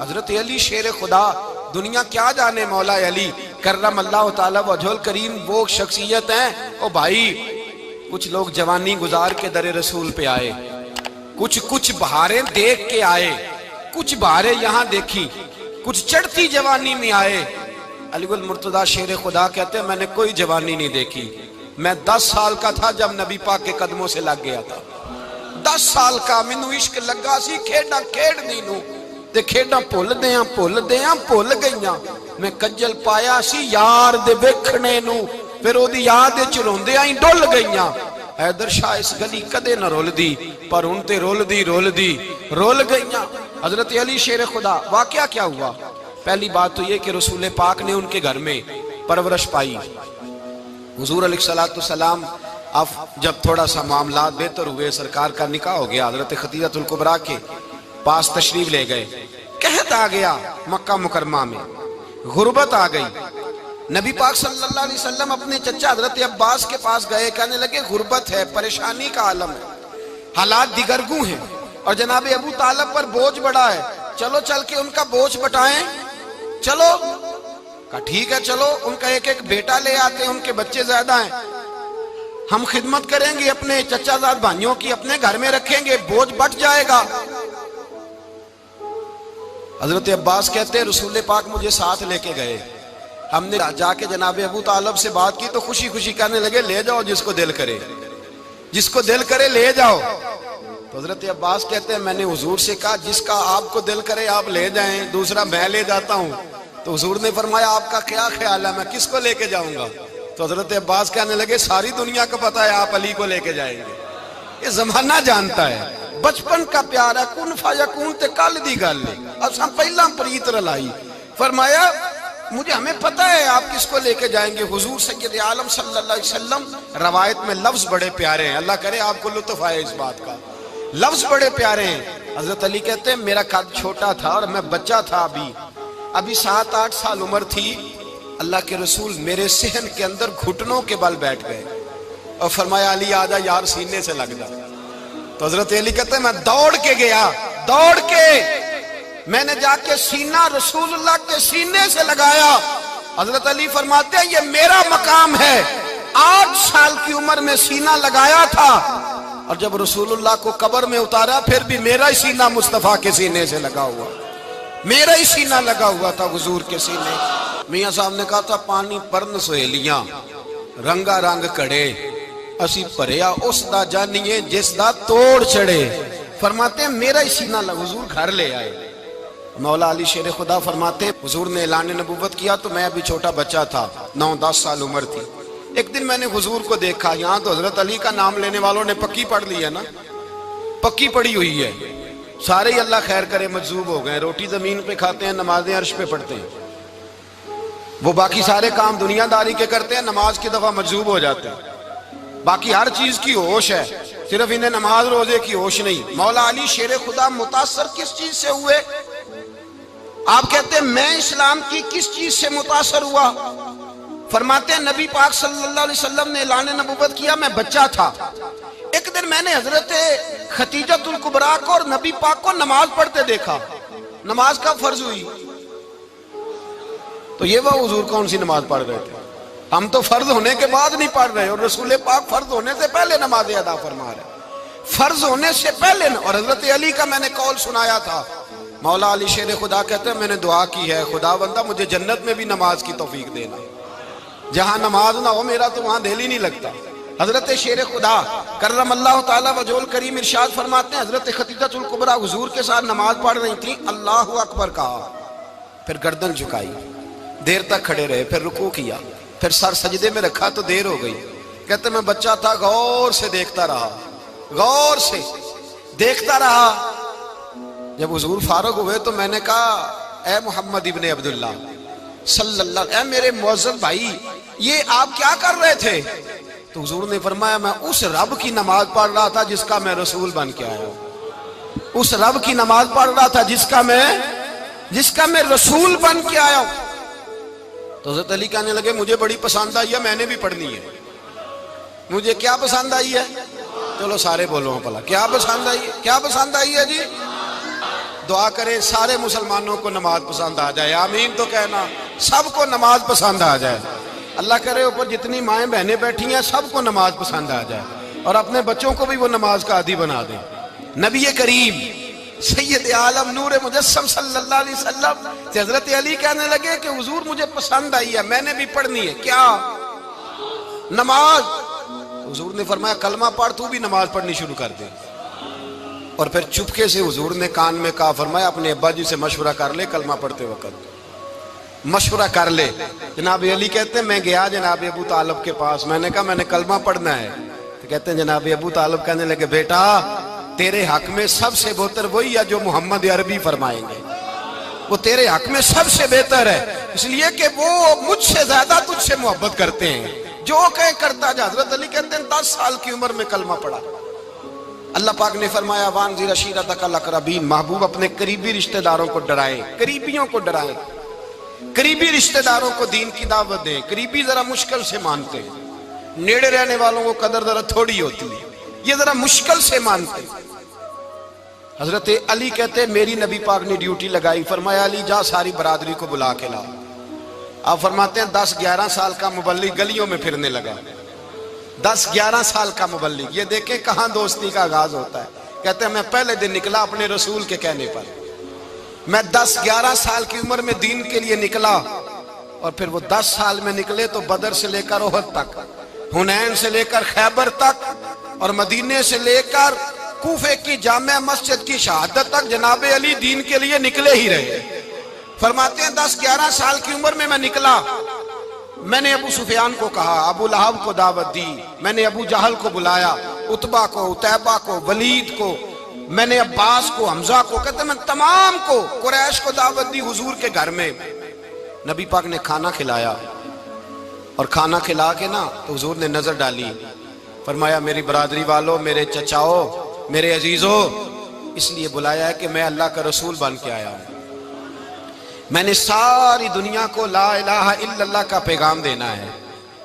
حضرت علی شیر خدا، دنیا کیا جانے مولا علی کرم اللہ تعالی وجہ الکریم، وہ شخصیت ہیں۔ او بھائی، کچھ لوگ جوانی گزار کے در رسول پہ آئے، کچھ بہاریں دیکھ کے آئے، کچھ بہاریں یہاں دیکھی، کچھ چڑھتی جوانی میں آئے۔ علی گل مرتضیٰ شیر خدا کہتے ہیں میں نے کوئی جوانی نہیں دیکھی، میں 10 سال کا تھا جب نبی پاک کے قدموں سے لگ گیا تھا۔ 10 سال کا مینوں عشق لگا سی، کھیڈاں کھیڈنی نوں تے کھیڈاں بھول گئیاں۔ میں کجل پایا سی یار دے ویکھنے نوں، پھر او دی یاد وچ روندیاں ہی ڈل گئیاں۔ حیدر شاہ اس گلی کدے نہ رول دی، پر ہن تے رول گئیاں۔ حضرت علی شیر خدا، واقعہ کیا ہوا؟ پہلی بات تو یہ کہ رسول پاک نے ان کے گھر میں پرورش پائی۔ حضور علیہ السلام اب جب تھوڑا سا معاملات بہتر ہوئے، سرکار کا نکاح ہو گیا، حضرت خدیجہ الکبریٰ کے پاس تشریف لے گئے۔ قحط آ گیا مکہ مکرمہ میں، غربت آ گئی۔ نبی پاک صلی اللہ علیہ وسلم اپنے چچا حضرت عباس کے پاس گئے، کہنے لگے غربت ہے، پریشانی کا عالم ہے، حالات دیگرگوں ہیں، اور جناب ابو طالب پر بوجھ بڑا ہے، چلو چل کے ان کا بوجھ بٹائیں۔ چلو، کہا ٹھیک ہے چلو، ان کا ایک بیٹا لے آتے ہیں، ان کے بچے زیادہ ہیں، ہم خدمت کریں گے اپنے چچا زاد بھائیوں کی، اپنے گھر میں رکھیں گے، بوجھ بٹ جائے گا۔ حضرت عباس کہتے ہیں رسول پاک مجھے ساتھ لے کے گئے، ہم نے جا کے جناب ابو طالب سے بات کی تو خوشی خوشی کہنے لگے لے جاؤ جس کو دل کرے لے جاؤ۔ تو حضرت عباس کہتے ہیں میں نے حضور سے کہا جس کا آپ کو دل کرے آپ لے جائیں، دوسرا میں لے جاتا ہوں۔ تو حضور نے فرمایا آپ کا کیا خیال ہے، میں کس کو لے کے جاؤں گا؟ تو حضرت عباس کہنے لگے ساری دنیا کو پتا ہے آپ علی کو لے کے جائیں گے، یہ زمانہ جانتا ہے، بچپن کا پیار ہے، کن فیکون تے کل دی گل ہے، اب ہم پہلا پریت رلائی۔ فرمایا ہمیں پتہ ہے آپ کس کو لے کے جائیں گے، حضور سید عالم صلی اللہ علیہ وسلم۔ روایت میں لفظ بڑے پیارے ہیں، اللہ کرے آپ کو لطف آئے اس بات کا، لفظ بڑے پیارے ہیں۔ حضرت علی کہتے ہیں میرا قد چھوٹا تھا اور میں بچہ تھا، ابھی 7-8 سال عمر تھی، اللہ کے رسول میرے صحن کے اندر گھٹنوں کے بل بیٹھ گئے اور فرمایا علی آجا یار سینے سے لگ جا۔ تو حضرت علی کہتے ہیں میں دوڑ کے گیا، میں نے جا کے سینہ رسول اللہ کے سینے سے لگایا۔ حضرت علی فرماتے ہیں یہ میرا مقام ہے، 8 سال کی عمر میں سینہ لگایا تھا، اور جب رسول اللہ کو قبر میں اتارا پھر بھی میرا ہی سینہ مصطفیٰ کے سینے سے لگا ہوا، میرا ہی سینہ لگا ہوا تھا حضور کے سینے۔ میاں صاحب نے کہا تھا پانی پرن سہیلیاں رنگا رنگ کڑے، اسی پریا اس دا جانیے جس دا توڑ چڑے۔ فرماتے ہیں میرا ہی سینہ لگا، حضور گھر لے آئے۔ مولا علی شیر خدا فرماتے ہیں حضور نے اعلان نبوت کیا تو میں ابھی چھوٹا بچہ تھا، 9-10 سال عمر تھی۔ ایک دن میں نے حضور کو دیکھا، یہاں تو حضرت علی کا نام لینے والوں نے پکی پڑھ لی ہے نا، پکی پڑھی ہوئی ہے، سارے ہی اللہ خیر کرے مجذوب ہو گئے، روٹی زمین پہ کھاتے ہیں، نمازیں عرش پہ پڑھتے ہیں، وہ باقی سارے کام دنیا داری کے کرتے ہیں، نماز کی دفعہ مجذوب ہو جاتے ہیں، باقی ہر چیز کی ہوش ہے، صرف انہیں نماز روزے کی ہوش نہیں۔ مولا علی شیر خدا متاثر کس چیز سے ہوئے؟ آپ کہتے ہیں میں اسلام کی کس چیز سے متاثر ہوا؟ فرماتے ہیں نبی پاک صلی اللہ علیہ وسلم نے اعلان نبوت کیا، میں بچہ تھا، ایک دن میں نے حضرت خدیجہ الکبریٰ کو اور نبی پاک کو نماز پڑھتے دیکھا۔ نماز کا فرض ہوئی تو یہ وہ حضور کون سی نماز پڑھ رہے تھے؟ ہم تو فرض ہونے کے بعد نہیں پڑھ رہے، اور رسول پاک فرض ہونے سے پہلے نماز ادا فرما رہے، فرض ہونے سے پہلے۔ اور حضرت علی کا میں نے قول سنایا تھا، مولا علی شیر خدا کہتے ہیں میں نے دعا کی ہے خدا بندہ مجھے جنت میں بھی نماز کی توفیق دینا، جہاں نماز نہ ہو میرا تو وہاں دل ہی نہیں لگتا۔ حضرت شیر خدا کرم اللہ تعالیٰ وجہ الکریم ارشاد فرماتے ہیں حضرت خدیجہ الکبریٰ حضور کے ساتھ نماز پڑھ رہی تھیں، اللہ اکبر کہا، پھر گردن جھکائی، دیر تک کھڑے رہے، پھر رکوع کیا، پھر سر سجدے میں رکھا تو دیر ہو گئی۔ کہتے میں بچہ تھا، غور سے دیکھتا رہا، جب حضور فارغ ہوئے تو میں نے کہا اے محمد ابن عبداللہ صلی اللہ علیہ وسلم، اے میرے معزز بھائی یہ آپ کیا کر رہے تھے؟ تو حضور نے فرمایا میں اس رب کی نماز پڑھ رہا تھا جس کا میں رسول بن کے آیا ہوں، اس رب کی نماز پڑھ رہا تھا جس کا میں رسول بن کے آیا ہوں۔ تو حضرت علی کہنے لگے مجھے بڑی پسند آئی ہے، میں نے بھی پڑھنی ہے۔ مجھے کیا پسند آئی ہے؟ چلو سارے بولو پلا، کیا پسند آئی ہے؟ کیا پسند آئی ہے جی؟ دعا کرے سارے مسلمانوں کو نماز پسند آ جائے، آمین تو کہنا، سب کو نماز پسند آ جائے۔ اللہ کرے اوپر جتنی مائیں بہنیں بیٹھی ہیں سب کو نماز پسند آ جائے، اور اپنے بچوں کو بھی وہ نماز کا عادی بنا دیں۔ نبی کریم سید عالم نور مجسم صلی اللہ علیہ وسلم سے حضرت علی کہنے لگے کہ حضور مجھے پسند آئی ہے، میں نے بھی پڑھنی ہے۔ کیا؟ نماز۔ حضور نے فرمایا کلمہ پڑھ، تو بھی نماز پڑھنی شروع کر دے۔ اور پھر چپکے سے حضور نے کان میں کہا، فرمایا اپنے ابا جی سے مشورہ کر لے کلمہ پڑھتے وقت، مشورہ کر لے۔ جناب علی کہتے ہیں میں گیا جناب ابو طالب کے پاس، میں نے کہا میں نے کلمہ پڑھنا ہے، تو کہتے ہیں جناب ابو طالب کہنے لگے بیٹا تیرے حق میں سب سے بہتر وہی ہے جو محمد عربی فرمائیں گے، وہ تیرے حق میں سب سے بہتر ہے، اس لیے کہ وہ مجھ سے زیادہ تجھ سے محبت کرتے ہیں، جو کہیں کرتا جا۔ حضرت علی کہتے ہیں 10 سال کی عمر میں کلمہ پڑھا۔ اللہ پاک نے فرمایا وانذر عشیرتک الاقربین، محبوب اپنے قریبی رشتہ داروں کو ڈرائیں، قریبیوں کو ڈرائیں، قریبی رشتہ داروں کو دین کی دعوت دیں۔ قریبی ذرا مشکل سے مانتے ہیں، نیڑے رہنے والوں کو قدر ذرا تھوڑی ہوتی ہے، یہ ذرا مشکل سے مانتے ہیں۔ حضرت علی کہتے ہیں میری نبی پاک نے ڈیوٹی لگائی، فرمایا علی جا ساری برادری کو بلا کے لا۔ آپ فرماتے ہیں 10-11 سال کا مبلغ گلیوں میں پھرنے لگا، 10-11 سال کا مبلغ، یہ دیکھیں کہاں دوستی کا آغاز ہوتا ہے۔ کہتے ہیں میں پہلے دن نکلا اپنے رسول کے کہنے پر، میں 10-11 سال کی عمر میں دین کے لیے نکلا، اور پھر وہ 10 سال میں نکلے تو بدر سے لے کر احد تک، حنین سے لے کر خیبر تک، اور مدینے سے لے کر کوفے کی جامع مسجد کی شہادت تک جناب علی دین کے لیے نکلے ہی رہے۔ فرماتے ہیں 10-11 سال کی عمر میں نکلا، میں نے ابو سفیان کو کہا، ابو لہب کو دعوت دی، میں نے ابو جہل کو بلایا، عتبہ کو، عتیبہ کو، ولید کو، میں نے عباس کو، حمزہ کو، کہتے ہیں میں تمام کو، قریش کو دعوت دی حضور کے گھر میں۔ نبی پاک نے کھانا کھلایا، اور کھانا کھلا کے نا تو حضور نے نظر ڈالی، فرمایا میری برادری والوں، میرے چچاؤ، میرے عزیزوں، اس لیے بلایا ہے کہ میں اللہ کا رسول بن کے آیا ہوں، میں نے ساری دنیا کو لا الہ الا اللہ کا پیغام دینا ہے،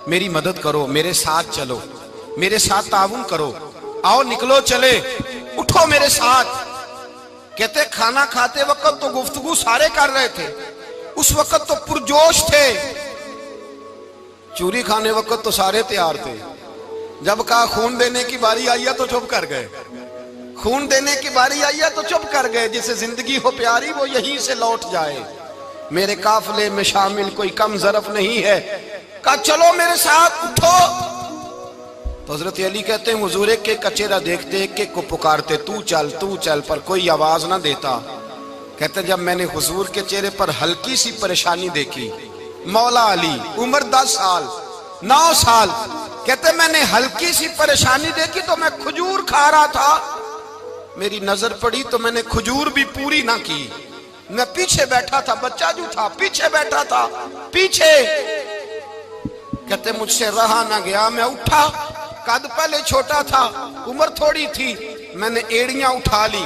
میری مدد کرو، میرے ساتھ چلو، میرے ساتھ تعاون کرو، آؤ نکلو چلے، اٹھو میرے ساتھ۔ کہتے کھانا کھاتے وقت تو گفتگو سارے کر رہے تھے، اس وقت تو پرجوش تھے، چوری کھانے وقت تو سارے تیار تھے، جب کہا خون دینے کی باری آئی ہے تو چپ کر گئے، خون دینے کی باری آئی ہے تو چپ کر گئے، جسے زندگی ہو پیاری وہ یہیں سے لوٹ جائے، میرے قافلے میں شامل کوئی کم ظرف نہیں ہے، کہا چلو میرے ساتھ اٹھو۔ تو حضرت علی کہتے ہیں حضور ایک ایک کا چہرہ دیکھتے، ایک ایک کو پکارتے، تو چل، پر کوئی آواز نہ دیتا۔ کہتے ہیں جب میں نے حضور کے چہرے پر ہلکی سی پریشانی دیکھی، مولا علی عمر 10 سال 9 سال، کہتے میں نے ہلکی سی پریشانی دیکھی تو میں کھجور کھا رہا تھا، میری نظر پڑی تو میں نے کھجور بھی پوری نہ کی، میں پیچھے بیٹھا تھا، بچہ جو تھا پیچھے بیٹھا تھا، پیچھے۔ کہتے مجھ سے رہا نہ گیا، میں اٹھا، قد پہلے چھوٹا تھا، عمر تھوڑی تھی، میں نے ایڑیاں اٹھا لی،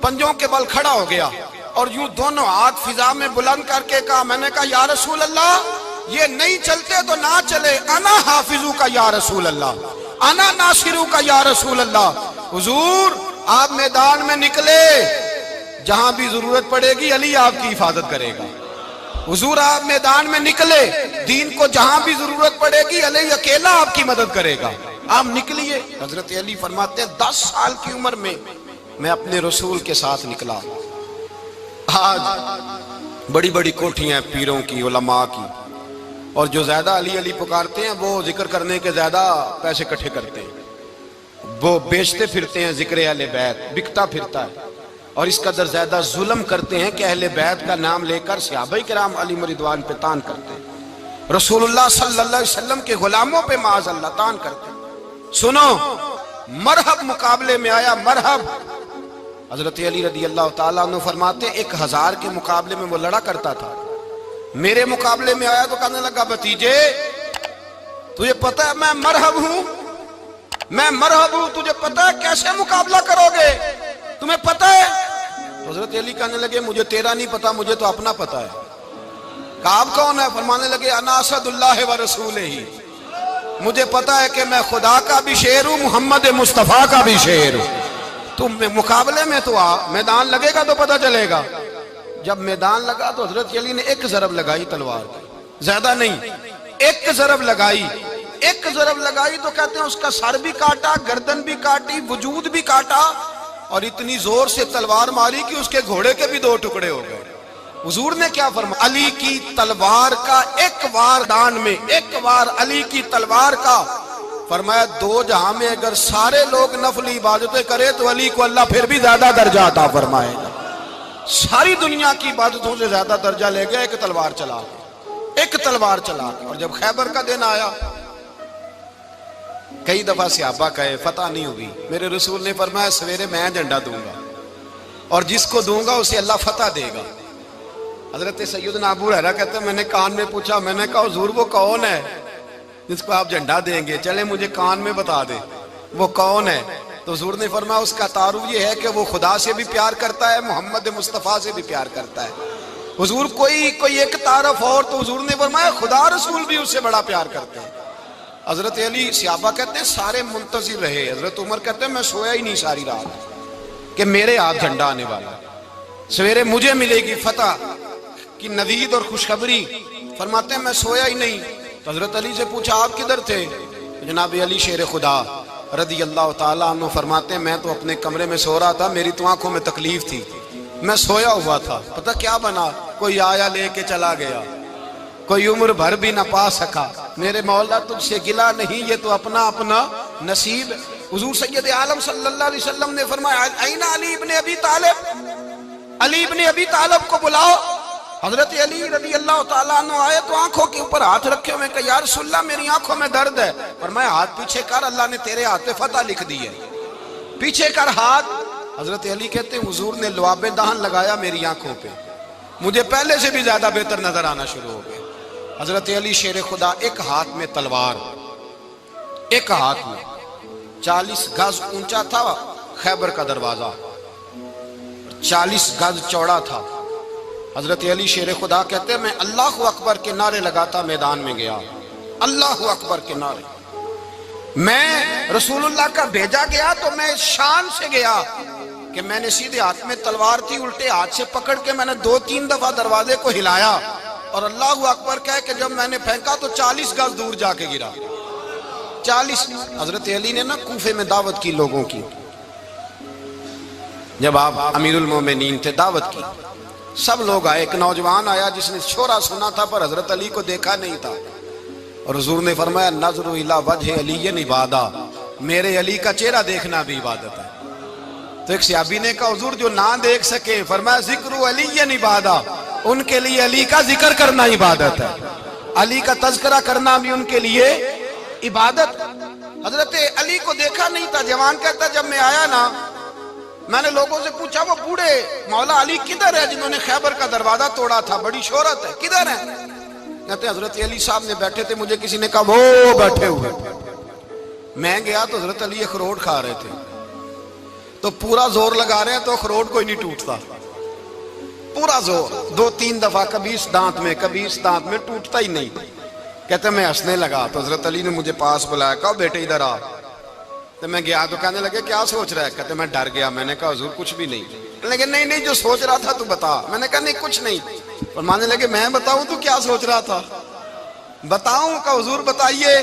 پنجوں کے بل کھڑا ہو گیا، اور یوں دونوں ہاتھ فضا میں بلند کر کے کہا، میں نے کہا یا رسول اللہ یہ نہیں چلتے تو نہ چلے، انا حافظو کا یا رسول اللہ، انا ناصرو کا یا رسول اللہ۔ حضور آپ میدان میں نکلے، جہاں بھی ضرورت پڑے گی علی آپ کی حفاظت کرے گا۔ حضور آپ میدان میں نکلے، دین کو جہاں بھی ضرورت پڑے گی علی اکیلا آپ کی مدد کرے گا، آپ نکلیے۔ حضرت علی فرماتے ہیں 10 سال کی عمر میں میں اپنے رسول کے ساتھ نکلا۔ آج بڑی بڑی کوٹھیاں پیروں کی، علماء کی، اور جو زیادہ علی علی پکارتے ہیں وہ ذکر کرنے کے زیادہ پیسے اکٹھے کرتے ہیں، وہ بیچتے پھرتے ہیں، ذکر اہل بیت بکتا پھرتا ہے، اور اس قدر زیادہ ظلم کرتے ہیں کہ اہل بیت کا نام لے کر صحابہ کرام علی رضوان پہ تان کرتے ہیں، رسول اللہ صلی اللہ علیہ وسلم کے غلاموں پہ معاذ اللہ تان کرتے ہیں۔ سنو، مرحب مقابلے میں آیا، مرحب۔ حضرت علی رضی اللہ تعالیٰ عنہ فرماتے 1000 کے مقابلے میں وہ لڑا کرتا تھا، میرے مقابلے میں آیا تو کہنے لگا بھتیجے تجھے پتہ ہے میں مرحب ہوں، میں مرحب ہوں، تجھے پتہ ہے کیسے مقابلہ کرو گے، تمہیں پتہ ہے؟ حضرت علی کہنے لگے مجھے تیرا نہیں پتا، مجھے تو اپنا پتا ہے۔ کہا آپ کون ہے؟ فرمانے لگے انا اسد اللہ و رسولہ ہی، مجھے پتا ہے کہ میں خدا کا بھی شیر ہوں، محمد مصطفیٰ کا بھی شیر ہوں۔ تم مقابلے میں تو آ، میدان لگے گا تو پتہ چلے گا۔ جب میدان لگا تو حضرت علی نے ایک ضرب لگائی تلوار کی، زیادہ نہیں، ایک ضرب لگائی، ایک ضرب لگائی تو کہتے ہیں اس کا سر بھی کاٹا، گردن بھی کاٹی، وجود بھی کاٹا، اور اتنی زور سے تلوار ماری کہ اس کے گھوڑے کے بھی 2 ٹکڑے ہو گئے۔ حضور نے کیا فرمایا؟ علی کی تلوار کا ایک وار دان میں، ایک وار علی کی تلوار کا، فرمایا 2 جہاں میں اگر سارے لوگ نفل عبادتیں کرے تو علی کو اللہ پھر بھی زیادہ درجہ عطا فرمائے گا۔ ساری دنیا کی عبادتوں سے زیادہ درجہ لے گیا ایک تلوار چلا کے، ایک تلوار چلا کے۔ اور جب خیبر کا دن آیا، کئی دفعہ صحابہ کہے فتح نہیں ہوئی، میرے رسول نے فرمایا سویرے میں جھنڈا دوں گا اور جس کو دوں گا اسے اللہ فتح دے گا۔ حضرت سیدنا ابو ہریرہ کہتے ہیں میں نے کان میں پوچھا، میں نے کہا حضور وہ کون ہے جس کو آپ جھنڈا دیں گے؟ چلے مجھے کان میں بتا دے وہ کون ہے۔ تو حضور نے فرمایا اس کا تعارف یہ ہے کہ وہ خدا سے بھی پیار کرتا ہے، محمد مصطفیٰ سے بھی پیار کرتا ہے۔ حضور کوئی ایک تعارف اور، تو حضور نے فرمایا خدا رسول بھی اس سے بڑا پیار کرتے ہیں۔ حضرت علی، صحابہ کہتے ہیں سارے منتظر رہے، حضرت عمر کہتے ہیں میں سویا ہی نہیں ساری رات کہ میرے ہاتھ جھنڈا آنے والا، سویرے مجھے ملے گی فتح کی نوید اور خوشخبری۔ فرماتے ہیں میں سویا ہی نہیں۔ تو حضرت علی سے پوچھا آپ کدھر تھے؟ جناب علی شیر خدا رضی اللہ تعالیٰ عنہ فرماتے ہیں میں تو اپنے کمرے میں سو رہا تھا، میری تو آنکھوں میں تکلیف تھی، میں سویا ہوا تھا، پتہ کیا بنا؟ کوئی آیا لے کے چلا گیا، کوئی عمر بھر بھی نہ پا سکا۔ میرے مولا تجھ سے گلا نہیں، یہ تو اپنا اپنا نصیب۔ حضور سید عالم صلی اللہ علیہ وسلم نے فرمایا این علی ابن ابی طالب، علی ابن ابی طالب کو بلاؤ۔ حضرت علی رضی اللہ تعالیٰ عنہ آئے تو آنکھوں کے اوپر ہاتھ رکھے ہوئے کہ یا رسول اللہ میری آنکھوں میں درد ہے۔ فرمایا ہاتھ پیچھے کر، اللہ نے تیرے ہاتھ پہ فتح لکھ دی ہے، پیچھے کر ہاتھ۔ حضرت علی کہتے ہیں حضور نے لعاب دہن لگایا میری آنکھوں پہ، مجھے پہلے سے بھی زیادہ بہتر نظر آنا شروع ہو گئے۔ حضرت علی شیر خدا ایک ہاتھ میں تلوار، ایک ہاتھ میں 40 گز اونچا تھا خیبر کا دروازہ، 40 گز چوڑا تھا۔ حضرت علی شیر خدا کہتے ہیں میں اللہ اکبر کے نعرے لگاتا میدان میں گیا، اللہ اکبر کے نعرے۔ میں رسول اللہ کا بھیجا گیا تو میں شان سے گیا کہ میں نے سیدھے ہاتھ میں تلوار تھی، الٹے ہاتھ سے پکڑ کے میں نے 2-3 دفعہ دروازے کو ہلایا اور اللہ اکبر کہہ کہ جب میں نے پھینکا تو 40 گز دور جا کے گرا، 40۔ حضرت علی نے نا کوفے میں دعوت کی لوگوں کی، جب آپ امیر المومنین تھے دعوت کی، سب لوگ آئے۔ ایک نوجوان آیا جس نے شورا سنا تھا پر حضرت علی کو دیکھا نہیں تھا، اور حضور نے فرمایا نظر الی وجہ علی عبادہ، میرے علی کا چہرہ دیکھنا بھی عبادت ہے۔ تو ایک صحابی نے کہا حضور جو نہ دیکھ سکے، فرمایا ذکر علی عبادہ، ان کے لیے علی کا ذکر کرنا عبادت ہے، علی کا تذکرہ کرنا بھی ان کے لیے عبادت۔ حضرت علی کو دیکھا نہیں تھا، جوان کہتا جب میں آیا نا میں نے لوگوں سے پوچھا وہ بوڑھے مولا علی کدھر ہے جنہوں نے خیبر کا دروازہ توڑا تھا، بڑی شہرت ہے، کدھر ہے؟ کہتے ہیں حضرت علی صاحب نے بیٹھے تھے، مجھے کسی نے کہا وہ بیٹھے ہوئے۔ میں گیا تو حضرت علی اخروٹ کھا رہے تھے، تو پورا زور لگا رہے ہیں تو اخروٹ کوئی نہیں ٹوٹتا، پورا زور 2-3 دفعہ، کبھی اس دانت میں کبھی اس دانت میں، ٹوٹتا ہی نہیں۔ کہتے میں ہنسنے لگا تو حضرت علی نے مجھے پاس بلایا، کہا بیٹے ادھر آ۔ تو میں گیا تو کہنے لگے کیا سوچ رہا ہے؟ کہتے میں ڈر گیا، میں نے کہا حضور کچھ بھی نہیں۔ لیکن نہیں جو سوچ رہا تھا تو بتا۔ میں نے کہا نہیں کچھ نہیں۔ فرمانے لگے میں بتاؤں تو کیا سوچ رہا تھا؟ بتاؤں؟ کہ حضور بتائیے۔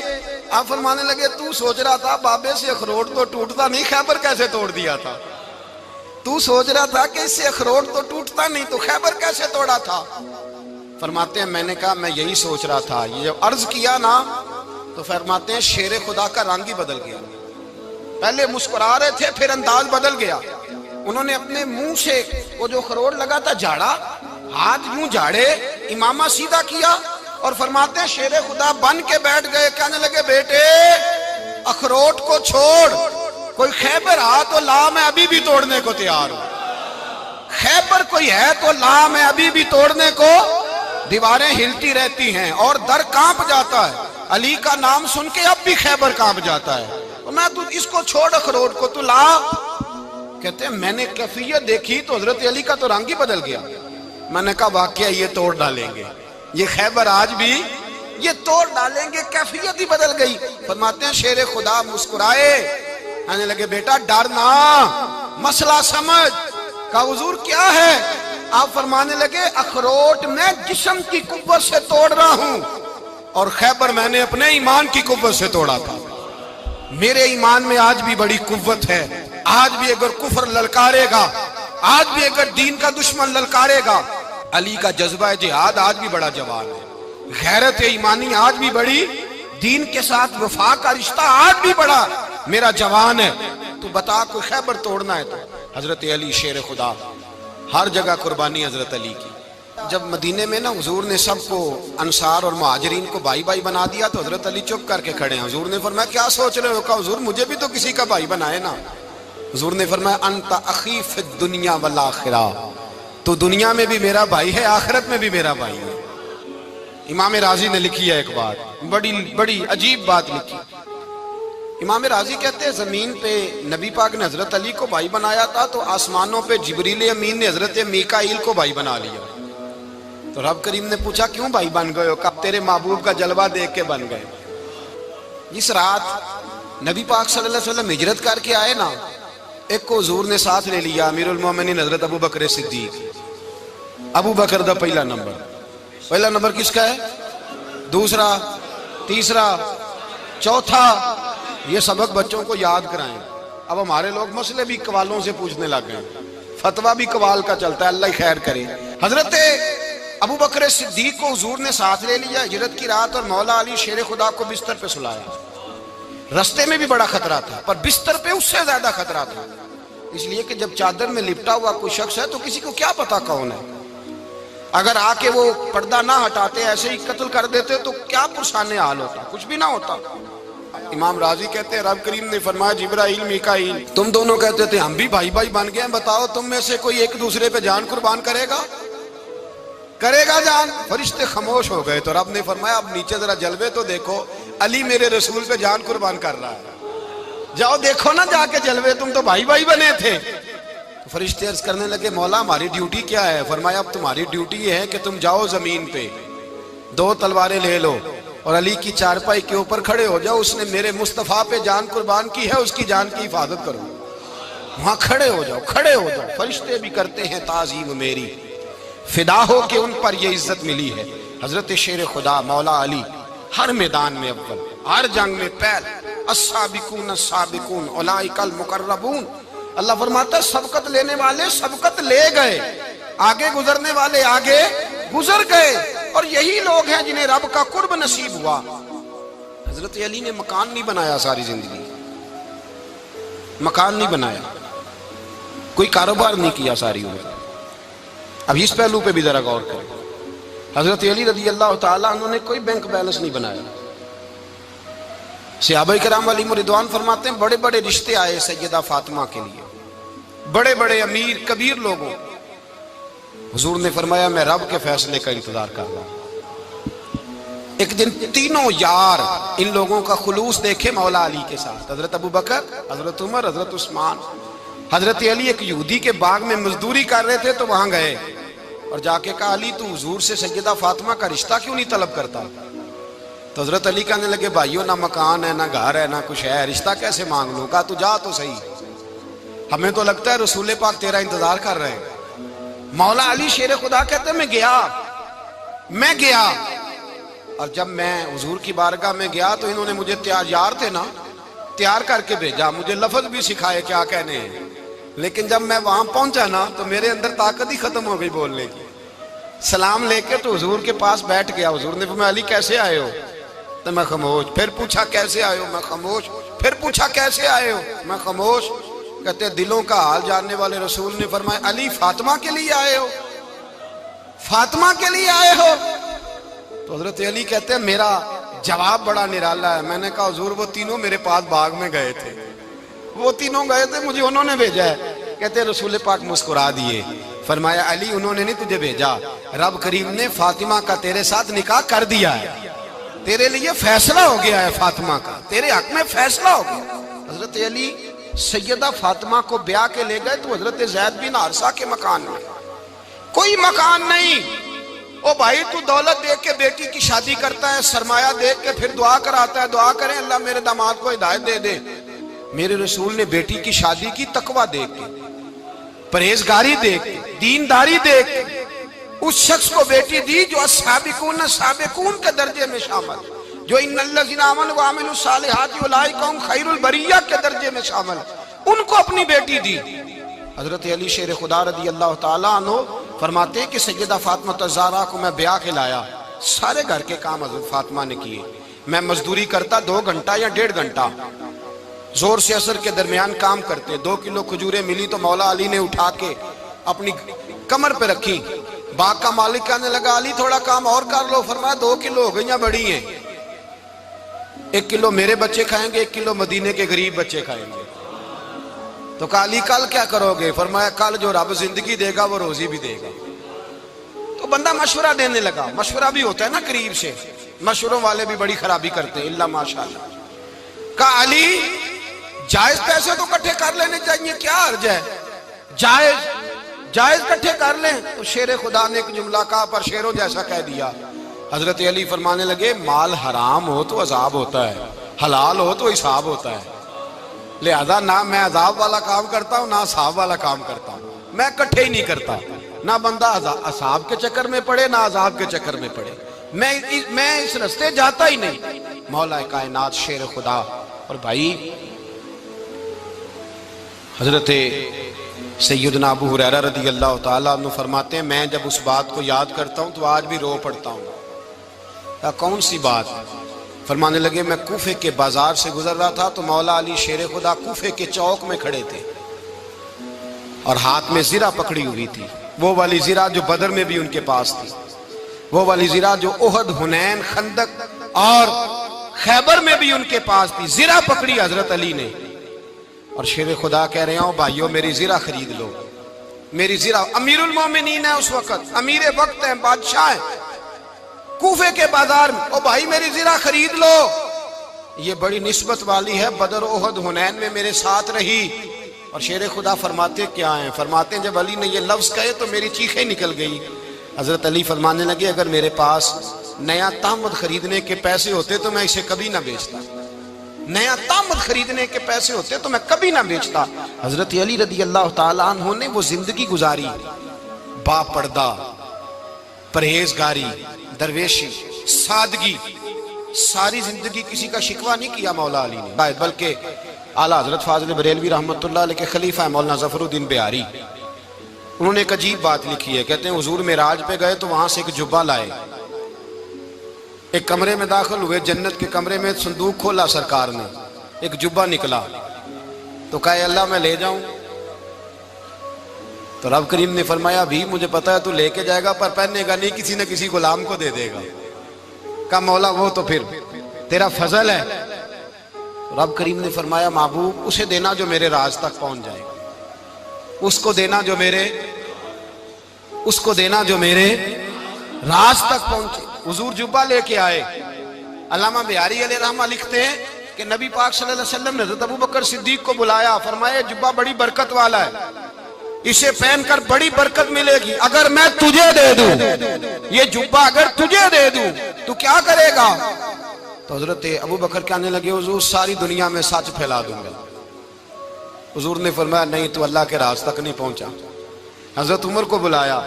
آپ فرمانے لگے تو سوچ رہا تھا بابے سے اخروٹ تو ٹوٹتا نہیں، خیبر کیسے توڑ دیا تھا؟ تو سوچ رہا تھا کہ اس سے اخروٹ تو ٹوٹتا نہیں تو خیبر کیسے توڑا تھا؟ فرماتے ہیں میں نے کہا میں یہی سوچ رہا تھا۔ یہ جب عرض کیا نا تو فرماتے ہیں شیر خدا کا رنگ ہی بدل گیا، پہلے مسکرا رہے تھے پھر انداز بدل گیا۔ انہوں نے اپنے منہ سے وہ جو خروٹ لگا تھا جھاڑا، ہاتھ یوں جھاڑے، امامہ سیدھا کیا اور فرماتے ہیں شیر خدا بن کے بیٹھ گئے، کہنے لگے بیٹے اخروٹ کو چھوڑ، کوئی خیبر آ تو لا، میں ابھی بھی توڑنے کو تیار ہوں۔ خیبر کوئی ہے تو لا، میں ابھی بھی توڑنے کو۔ دیواریں ہلتی رہتی ہیں اور در کانپ جاتا ہے، علی کا نام سن کے اب بھی خیبر کانپ جاتا ہے، میں تو اس کو چھوڑ اخروٹ کو تو لا۔ کہتے ہیں میں نے کیفیت دیکھی تو حضرت علی کا تو رنگ ہی بدل گیا۔ میں نے کہا واقعہ یہ توڑ ڈالیں گے، یہ خیبر آج بھی یہ توڑ ڈالیں گے، کیفیت ہی بدل گئی۔ فرماتے ہیں شیر خدا مسکرائے، کہنے لگے بیٹا ڈر نہ، مسئلہ سمجھ۔ کہا حضور کیا ہے؟ آپ فرمانے لگے اخروٹ میں جسم کی قوت سے توڑ رہا ہوں اور خیبر میں نے اپنے ایمان کی قوت سے توڑا تھا۔ میرے ایمان میں آج بھی بڑی قوت ہے، آج بھی اگر کفر للکارے گا، آج بھی اگر دین کا دشمن للکارے گا، علی کا جذبہ جہاد آج بھی بڑا جوان ہے، غیرت ایمانی آج بھی بڑی، دین کے ساتھ وفا کا رشتہ آج بھی بڑا میرا جوان ہے۔ تو بتا کوئی خیبر توڑنا ہے تو حضرت علی شیر خدا، ہر جگہ قربانی حضرت علی کی۔ جب مدینے میں نا حضور نے سب کو انصار اور مہاجرین کو بھائی بھائی بنا دیا تو حضرت علی چپ کر کے کھڑے ہیں۔ حضور نے فرمایا کیا سوچ رہے ہو؟ کہا حضور مجھے بھی تو کسی کا بھائی بنائے نا۔ حضور نے فرمایا انت اخی فی الدنیا والآخرہ، تو دنیا میں بھی میرا بھائی ہے، آخرت میں بھی میرا بھائی ہے۔ امام راضی نے لکھی ہے ایک بات، بڑی عجیب بات لکھی۔ امام راضی کہتے ہیں زمین پہ نبی پاک نے حضرت علی کو بھائی بنایا تھا تو آسمانوں پہ جبریل امین نے حضرت میکائیل کو بھائی بنا لیا۔ تو رب کریم نے پوچھا کیوں بھائی بن گئے ہو؟ کہا تیرے محبوب کا جلوہ دیکھ کے بن گئے۔ جس رات نبی پاک صلی اللہ علیہ وسلم ہجرت کر کے آئے نا، ایک کو حضور نے ساتھ لے لیا، امیر المومنین حضرت ابو بکر صدیق۔ ابو بکر دا پہلا نمبر کس کا ہے؟ دوسرا، تیسرا، چوتھا۔ یہ سبق بچوں کو یاد کرائیں۔ اب ہمارے لوگ مسئلے بھی قوالوں سے پوچھنے لگ گئے، فتویٰ بھی قوال کا چلتا ہے، اللہ ہی خیر کرے۔ حضرت ابو بکر صدیق کو حضور نے ساتھ لے لیا ہجرت کی رات، اور مولا علی شیر خدا کو بستر پہ سلایا۔ رستے میں بھی بڑا خطرہ تھا پر بستر پہ اس سے زیادہ خطرہ تھا، اس لیے کہ جب چادر میں لپٹا ہوا کوئی شخص ہے تو کسی کو کیا پتا کون ہے، اگر آ کے وہ پردہ نہ ہٹاتے ایسے ہی قتل کر دیتے تو کیا پرسان حال ہوتا، کچھ بھی نہ ہوتا۔ امام راضی کہتے ہیں رب کریم نے فرمایا جبرائیل میکائیل تم دونوں کہتے تھے ہم بھی بھائی بھائی بن گئے ہیں، بتاؤ تم میں سے کوئی ایک دوسرے پہ جان قربان کرے گا جان؟ فرشتے خاموش ہو گئے تو رب نے فرمایا اب نیچے ذرا جلوے تو دیکھو، علی میرے رسول پہ جان قربان کر رہا ہے، جاؤ دیکھو نا جا کے جلوے، تم تو بھائی بھائی بنے تھے۔ تو فرشتے عرض کرنے لگے مولا ہماری ڈیوٹی کیا ہے؟ فرمایا اب تمہاری ڈیوٹی یہ ہے کہ تم جاؤ زمین پہ 2 تلواریں لے لو اور علی کی چارپائی کے اوپر کھڑے ہو جاؤ، اس نے میرے مصطفیٰ پہ جان قربان کی ہے، اس کی جان کی حفاظت کرو۔ وہاں کھڑے ہو جاؤ۔ فرشتے بھی کرتے ہیں تعظیم میری، فدا ہو کہ ان پر یہ عزت ملی ہے۔ حضرت شیر خدا مولا علی ہر میدان میں اول، ہر جنگ میں پہل، السابقون السابقون اولئک المقربون۔ اللہ فرماتا ہے سبقت لینے والے سبقت لے گئے، آگے گزرنے والے آگے گزر گئے، اور یہی لوگ ہیں جنہیں رب کا قرب نصیب ہوا۔ حضرت علی نے مکان نہیں بنایا، ساری زندگی مکان نہیں بنایا، کوئی کاروبار نہیں کیا ساری عمر۔ اب اس پہلو پہ بھی ذرا غور کریں، حضرت علی رضی اللہ تعالیٰ انہوں نے کوئی بینک بیلنس نہیں بنایا۔ صحابہ کرام علیہم رضوان فرماتے ہیں بڑے بڑے رشتے آئے سیدہ فاطمہ کے لیے، بڑے بڑے امیر کبیر لوگوں، حضور نے فرمایا میں رب کے فیصلے کا انتظار کر رہا ہوں۔ ایک دن تینوں یار ان لوگوں کا خلوص دیکھے مولا علی کے ساتھ، حضرت ابو بکر، حضرت عمر، حضرت عثمان۔ حضرت علی ایک یہودی کے باغ میں مزدوری کر رہے تھے تو وہاں گئے اور جا کے کہا علی تو حضور سے سیدہ فاطمہ کا رشتہ کیوں نہیں طلب کرتا؟ تو حضرت علی کہنے لگے بھائیو نہ مکان ہے نہ گھر ہے نہ کچھ ہے، رشتہ کیسے مانگ لوں؟ کہا تو جا تو صحیح، ہمیں تو لگتا ہے رسول پاک تیرا انتظار کر رہے ہیں۔ مولا علی شیر خدا کہتے ہیں میں گیا اور جب میں حضور کی بارگاہ میں گیا تو انہوں نے مجھے یار تھے نا تیار کر کے بھیجا، مجھے لفظ بھی سکھائے کیا کہنے ہیں، لیکن جب میں وہاں پہنچا نا تو میرے اندر طاقت ہی ختم ہو گئی بولنے کی۔ سلام لے کے تو حضور کے پاس بیٹھ گیا، حضور نے فرمایا علی کیسے آئے ہو؟ تو میں خاموش، پھر پوچھا کیسے آئے ہو؟ میں خاموش، پھر پوچھا کیسے آئے ہو؟ میں خاموش۔ کہتے دلوں کا حال جاننے والے رسول نے فرمایا علی فاطمہ کے لیے آئے ہو؟ فاطمہ کے لیے آئے ہو؟ تو حضرت علی کہتے ہیں میرا جواب بڑا نرالا ہے۔ میں نے کہا حضور وہ تینوں میرے پاس باغ میں گئے تھے، وہ تینوں گئے تھے، مجھے انہوں نے بھیجا ہے۔ کہتے ہیں رسول پاک مسکرا دیے، فرمایا علی انہوں نے نہیں تجھے بھیجا، رب کریم نے فاطمہ کا تیرے ساتھ نکاح کر دیا ہے، تیرے لیے فیصلہ ہو گیا ہے، فاطمہ کا تیرے حق میں فیصلہ ہو گیا۔ حضرت علی سیدہ فاطمہ کو بیاہ کے لے گئے تو حضرت زید بن حارثہ کے مکان میں کوئی مکان نہیں۔ او بھائی تو دولت دیکھ کے بیٹی کی شادی کرتا ہے، سرمایہ دیکھ کے پھر دعا کراتا ہے، دعا کریں اللہ میرے داماد کو ہدایت دے دے۔ میرے رسول نے بیٹی کی شادی کی تقوی دیکھ کے، پرہیزگاری دیکھ کے، دینداری دیکھ کے اس شخص کو بیٹی دی جو السابقون سابقون کے درجے میں شامل، جو ان الذین آمنوا وعملوا الصالحات اولئک هم خیر البریہ کے درجے میں شامل، ان کو اپنی بیٹی دی۔ حضرت علی شیر خدا رضی اللہ تعالیٰ عنہ فرماتے ہیں کہ سیدہ فاطمہ الزہرا کو میں بیاہ کھلایا، سارے گھر کے کام حضرت فاطمہ نے کیے، میں مزدوری کرتا 2 گھنٹہ یا 1.5 گھنٹہ، زور سے عصر کے درمیان کام کرتے، 2 کلو کھجوریں ملی تو مولا علی نے اٹھا کے اپنی کمر پہ رکھی، باغ کا مالک کہنے لگا علی تھوڑا کام اور کر لو، فرمایا 2 کلو ہو گئیاں بڑی ہیں، 1 کلو میرے بچے کھائیں گے، 1 کلو مدینے کے غریب بچے کھائیں گے۔ تو کہا علی کل کیا کرو گے؟ فرمایا کل جو رب زندگی دے گا وہ روزی بھی دے گا۔ تو بندہ مشورہ دینے لگا، مشورہ بھی ہوتا ہے نا قریب سے، مشوروں والے بھی بڑی خرابی کرتے ہیں اللہ ماشاءاللہ۔ کہا علی جائز پیسے تو کٹھے کر لینے چاہیے، کیا عرض ہے، جائز کٹھے کر لیں۔ تو شیر خدا نے ایک جملہ کہا پر شیروں جیسا کہہ دیا۔ حضرت علی فرمانے لگے مال حرام ہو تو عذاب ہوتا ہے، حلال ہو تو حساب ہوتا ہے، لہذا نہ میں عذاب والا کام کرتا ہوں نہ حساب والا کام کرتا ہوں، میں کٹھے ہی نہیں کرتا، نہ بندہ حساب کے چکر میں پڑے نہ عذاب کے چکر میں پڑے، میں اس رستے جاتا ہی نہیں۔ مولا کائنات شیر خدا۔ اور بھائی حضرت سیدنا ابو ہریرہ رضی اللہ تعالیٰ عنہ فرماتے ہیں میں جب اس بات کو یاد کرتا ہوں تو آج بھی رو پڑتا ہوں۔ کون سی بات؟ فرمانے لگے میں کوفے کے بازار سے گزر رہا تھا تو مولا علی شیر خدا کوفے کے چوک میں کھڑے تھے اور ہاتھ میں زرہ پکڑی ہوئی تھی، وہ والی زرہ جو بدر میں بھی ان کے پاس تھی، وہ والی زرہ جو احد، حنین، خندق اور خیبر میں بھی ان کے پاس تھی، زرہ پکڑی حضرت علی نے اور شیر خدا کہہ رہے ہیں بھائیو میری زرہ خرید لو، میری زرہ، امیر المومنین ہے اس وقت، امیر وقت ہیں، بادشاہ ہیں کوفے کے بازار میں، او بھائی میری زرہ خرید لو، یہ بڑی نسبت والی ہے، بدر، احد، حنین میں میرے ساتھ رہی۔ اور شیر خدا فرماتے کیا ہیں؟ فرماتے ہیں جب علی نے یہ لفظ کہے تو میری چیخیں نکل گئی۔ حضرت علی فرمانے لگے اگر میرے پاس نیا تامد خریدنے کے پیسے ہوتے تو میں اسے کبھی نہ بیچتا، نیا تامد خریدنے کے پیسے ہوتے تو میں کبھی نہ بیچتا۔ حضرت علی رضی اللہ تعالیٰ عنہ نے وہ زندگی گزاری، با پردہ، پرہیزگاری، درویشی، سادگی، ساری زندگی کسی کا شکوہ نہیں کیا مولا علی نے، بلکہ اعلیٰ حضرت فاضل بریلوی رحمۃ اللہ علیہ کے خلیفہ مولانا ظفر الدین بہاری، انہوں نے ایک عجیب بات لکھی ہے، کہتے ہیں حضور معراج پہ گئے تو وہاں سے ایک جبہ لائے، ایک کمرے میں داخل ہوئے، جنت کے کمرے میں صندوق کھولا سرکار نے، ایک جبہ نکلا تو کہا اللہ میں لے جاؤں؟ تو رب کریم نے فرمایا ابھی مجھے پتا ہے تو لے کے جائے گا پر پہننے گا نہیں، کسی نہ کسی غلام کو دے دے گا۔ کہا مولا وہ تو پھر تیرا فضل ہے۔ رب کریم نے فرمایا محبوب اسے دینا جو میرے راز تک پہنچ جائے، اس کو دینا جو میرے راز تک پہنچے۔ حضور جبہ لے کے آئے۔ علامہ بہاری علیہ رحمہ لکھتے ہیں کہ نبی پاک صلی اللہ علیہ وسلم نے حضرت ابوبکر صدیق کو بلایا، فرمایا جبہ بڑی برکت والا ہے، اسے پہن کر بڑی برکت ملے گی، اگر میں تجھے دے دوں، یہ جبہ اگر تجھے دے دوں تو کیا کرے گا؟ تو حضرت ابوبکر کہنے لگے حضور ساری دنیا میں سچ پھیلا دوں گا۔ حضور نے فرمایا نہیں تو اللہ کے راز تک نہیں پہنچا۔ حضرت عمر کو بلایا،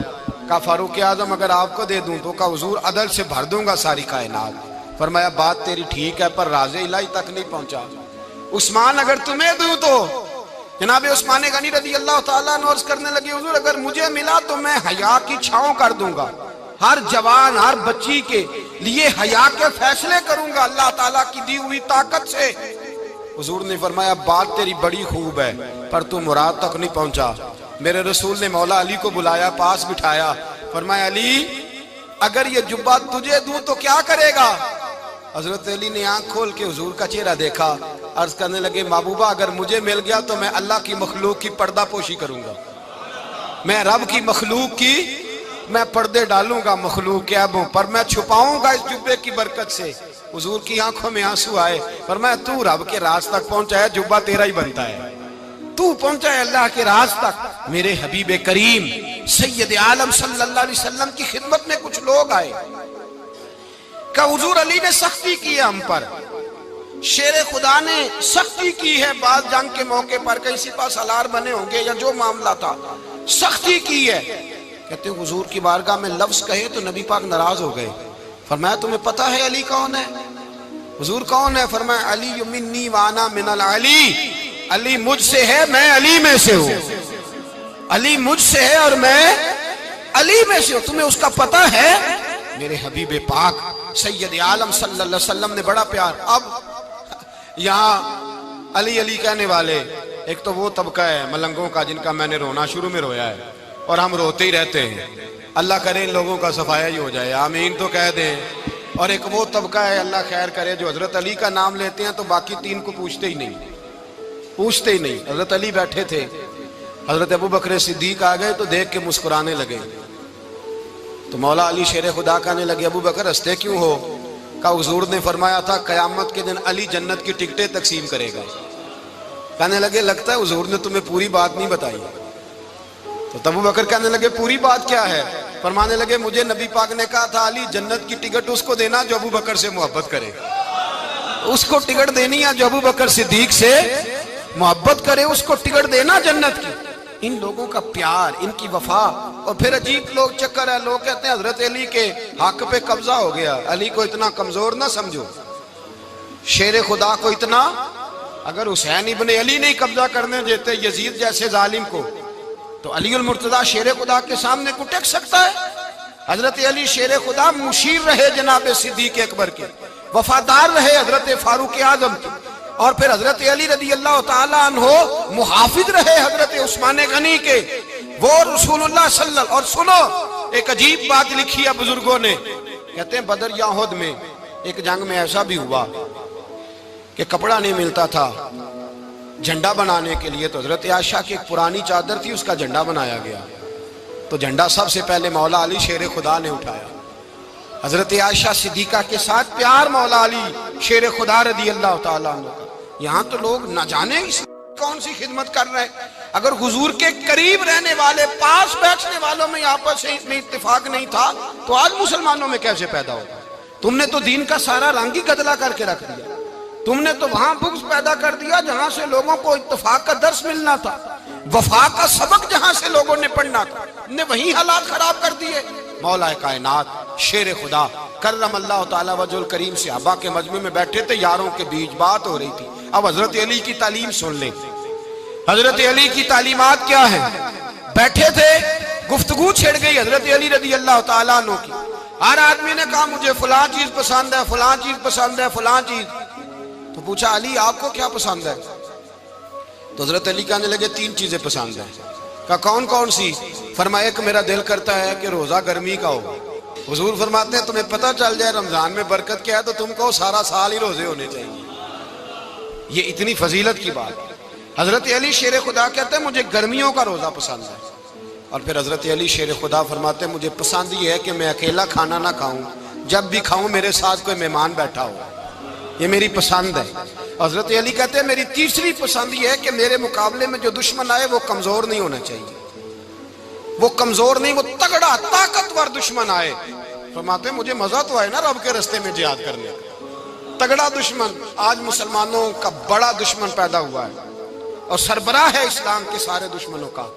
کہا فاروق اعظم اگر آپ کو دے دوں تو کہا حضور عدل سے بھر دوں گا ساری کائنات۔ فرمایا بات تیری ٹھیک ہے پر راز الہی تک نہیں پہنچا۔ عثمان اگر تمہیں دوں تو جناب عثمان غنی رضی اللہ تعالیٰ عنہ عرض کرنے لگے حضور اگر مجھے ملا تو میں حیا کی چھاؤں کر دوں گا، ہر جوان ہر بچی کے لیے حیا کے فیصلے کروں گا اللہ تعالیٰ کی دی ہوئی طاقت سے۔ حضور نے فرمایا بات تیری بڑی خوب ہے پر تو مراد تک نہیں پہنچا۔ میرے رسول نے مولا علی کو بلایا، پاس بٹھایا، فرمایا علی اگر یہ جبہ تجھے دوں تو کیا کرے گا؟ حضرت علی نے آنکھ کھول کے حضور کا چہرہ دیکھا، عرض کرنے لگے محبوبہ اگر مجھے مل گیا تو میں اللہ کی مخلوق کی پردہ پوشی کروں گا، میں رب کی مخلوق کی میں پردے ڈالوں گا مخلوق کے عیبوں پر، میں چھپاؤں گا اس جبے کی برکت سے۔ حضور کی آنکھوں میں آنسو آئے، فرمایا تو رب کے راز تک پہنچا ہے، جبہ تیرا ہی بنتا ہے، تو پہنچا ہے اللہ کے راز تک۔ میرے حبیب کریم سید عالم صلی اللہ علیہ وسلم کی خدمت میں کچھ لوگ آئے کہ حضور علی نے سختی کی ہے ہم پر، شیر خدا نے سختی کی ہے بعض جنگ کے موقع پر، کہیں سپہ سالار بنے ہوں گے یا جو معاملہ تھا، سختی کی ہے. کہتے ہیں حضور کی بارگاہ میں لفظ کہے تو نبی پاک ناراض ہو گئے. فرمایا تمہیں پتہ ہے علی کون ہے؟ حضور کون ہے؟ فرمایا علی منی وانا من العلی، علی مجھ سے ہے میں علی میں سے ہوں. علی مجھ سے ہے اور میں علی میں سے ہوں. تمہیں اس کا پتہ ہے؟ میرے حبیب پاک سید عالم صلی اللہ علیہ وسلم نے بڑا پیار. اب یہاں علی علی کہنے والے ایک تو وہ طبقہ ہے ملنگوں کا جن کا میں نے رونا شروع میں رویا ہے اور ہم روتے ہی رہتے ہیں. اللہ کرے ان لوگوں کا صفایا ہی ہو جائے، آمین تو کہہ دیں. اور ایک وہ طبقہ ہے اللہ خیر کرے جو حضرت علی کا نام لیتے ہیں تو باقی تین کو پوچھتے ہی نہیں. حضرت علی بیٹھے تھے، حضرت ابو بکر صدیق آ گئے تو دیکھ کے مسکرانے لگے. تو مولا علی شیر خدا کہنے لگے ابو بکر ہنستے کیوں ہو؟ کہا حضور نے فرمایا تھا قیامت کے دن علی جنت کی ٹکٹیں تقسیم کرے گا. کہنے لگے لگتا ہے حضور نے تمہیں پوری بات نہیں بتائی. تو ابو بکر کہنے لگے پوری بات کیا ہے؟ فرمانے لگے مجھے نبی پاک نے کہا تھا علی جنت کی ٹکٹ اس کو دینا جو ابو بکر سے محبت کرے. اس کو ٹکٹ دینی ہے جو ابو بکر صدیق سے محبت کرے، اس کو ٹکٹ دینا جنت کی. ان لوگوں کا پیار، ان کی وفا. اور پھر عجیب لوگ چکر ہے، لوگ کہتے ہیں حضرت علی کے حق پہ قبضہ ہو گیا. علی کو اتنا کمزور نہ سمجھو، شیر خدا کو اتنا. اگر حسین ابن علی نہیں قبضہ کرنے دیتے یزید جیسے ظالم کو تو علی المرتضیٰ شیر خدا کے سامنے کو ٹک سکتا ہے؟ حضرت علی شیر خدا مشیر رہے جناب صدیق اکبر کے، وفادار رہے حضرت فاروق اعظم کے، اور پھر حضرت علی رضی اللہ تعالیٰ عنہ محافظ رہے حضرت عثمان غنی کے. وہ رسول اللہ صلی اللہ. اور سنو ایک عجیب بات لکھی ہے بزرگوں نے، کہتے ہیں بدر یا احد میں ایک جنگ میں ایسا بھی ہوا کہ کپڑا نہیں ملتا تھا جھنڈا بنانے کے لیے، تو حضرت عائشہ کی ایک پرانی چادر تھی، اس کا جھنڈا بنایا گیا. تو جھنڈا سب سے پہلے مولا علی شیر خدا نے اٹھایا. حضرت عائشہ صدیقہ کے ساتھ پیار مولا علی شیر خدا رضی اللہ تعالیٰ عنہ کا. یہاں تو لوگ نہ جانے کون سی خدمت کر رہے ہیں. اگر حضور کے قریب رہنے والے پاس بیٹھنے والوں میں آپس میں اتفاق نہیں تھا تو آج مسلمانوں میں کیسے پیدا ہوگا؟ تم نے تو دین کا سارا رنگ ہی گدلا کر کے رکھ دیا. تم نے تو وہاں بغض پیدا کر دیا جہاں سے لوگوں کو اتفاق کا درس ملنا تھا، وفا کا سبق جہاں سے لوگوں نے پڑھنا تھا، نے وہی حالات خراب کر دیے. مولا کائنات شیر خدا کرم اللہ تعالیٰ وجہ الکریم صحابہ کے مجمع میں بیٹھے تھے، یاروں کے بیچ بات ہو رہی تھی. اب حضرت علی کی تعلیم سن لیں. حضرت علی کی تعلیمات کیا ہیں؟ بیٹھے تھے، گفتگو چھڑ گئی حضرت علی رضی اللہ تعالیٰ عنہ کی. ہر آدمی نے کہا مجھے فلاں چیز پسند ہے، فلاں چیز پسند ہے، فلاں چیز. تو پوچھا علی آپ کو کیا پسند ہے؟ تو حضرت علی کہنے لگے تین چیزیں پسند ہیں. کہا کون کون سی؟ فرمایا ایک میرا دل کرتا ہے کہ روزہ گرمی کا ہو. حضور فرماتے ہیں تمہیں پتہ چل جائے رمضان میں برکت کیا ہے تو تم کو سارا سال ہی روزے ہونے چاہیے. یہ اتنی فضیلت کی بات. حضرت علی شیر خدا کہتے ہیں مجھے گرمیوں کا روزہ پسند ہے. اور پھر حضرت علی شیر خدا فرماتے ہیں مجھے پسند یہ ہے کہ میں اکیلا کھانا نہ کھاؤں، جب بھی کھاؤں میرے ساتھ کوئی مہمان بیٹھا ہو. یہ میری پسند ہے. حضرت علی کہتے ہیں میری تیسری پسند یہ ہے کہ میرے مقابلے میں جو دشمن آئے وہ کمزور نہیں ہونا چاہیے. وہ کمزور نہیں، وہ تگڑا طاقتور دشمن آئے. فرماتے ہیں مجھے مزہ تو آئے نا رب کے رستے میں جہاد کرنے کا. تگڑا دشمن. آج مسلمانوں کا بڑا دشمن پیدا ہوا ہے اور سربراہ ہے اسلام کے سارے دشمنوں کا،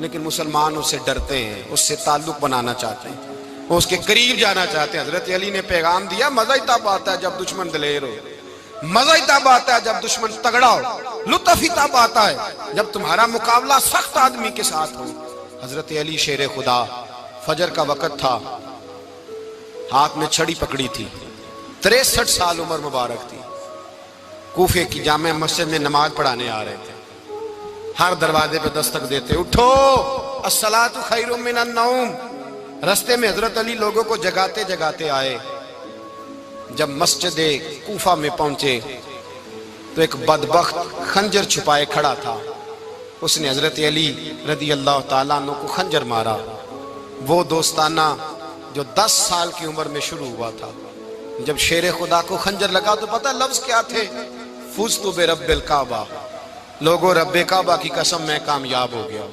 لیکن مسلمان اس سے ڈرتے ہیں، اس سے تعلق بنانا چاہتے ہیں، وہ اس کے قریب جانا چاہتے ہیں. حضرت علی نے پیغام دیا مزہ ہی تب آتا ہے جب دشمن دلیر ہو، مزہ ہی تب آتا ہے جب دشمن تگڑا ہو، لطف ہی تب آتا ہے جب تمہارا مقابلہ سخت آدمی کے ساتھ ہو. حضرت علی شیر خدا، فجر کا وقت تھا، ہاتھ میں چھڑی پکڑی تھی، 63 سال عمر مبارک تھی. کوفے کی جامع مسجد میں نماز پڑھانے آ رہے تھے. ہر دروازے پہ دستک دیتے اٹھو الصلاۃ خیر من النوم. رستے میں حضرت علی لوگوں کو جگاتے جگاتے آئے. جب مسجد کوفہ میں پہنچے تو ایک بدبخت خنجر چھپائے کھڑا تھا. اس نے حضرت علی رضی اللہ تعالیٰ عنہ کو خنجر مارا. وہ دوستانہ جو 10 سال کی عمر میں شروع ہوا تھا. جب شیر خدا کو خنجر لگا تو پتہ لفظ کیا تھے؟ فزت برب الکعبہ. لوگوں رب کعبہ کی قسم میں کامیاب ہو گیا.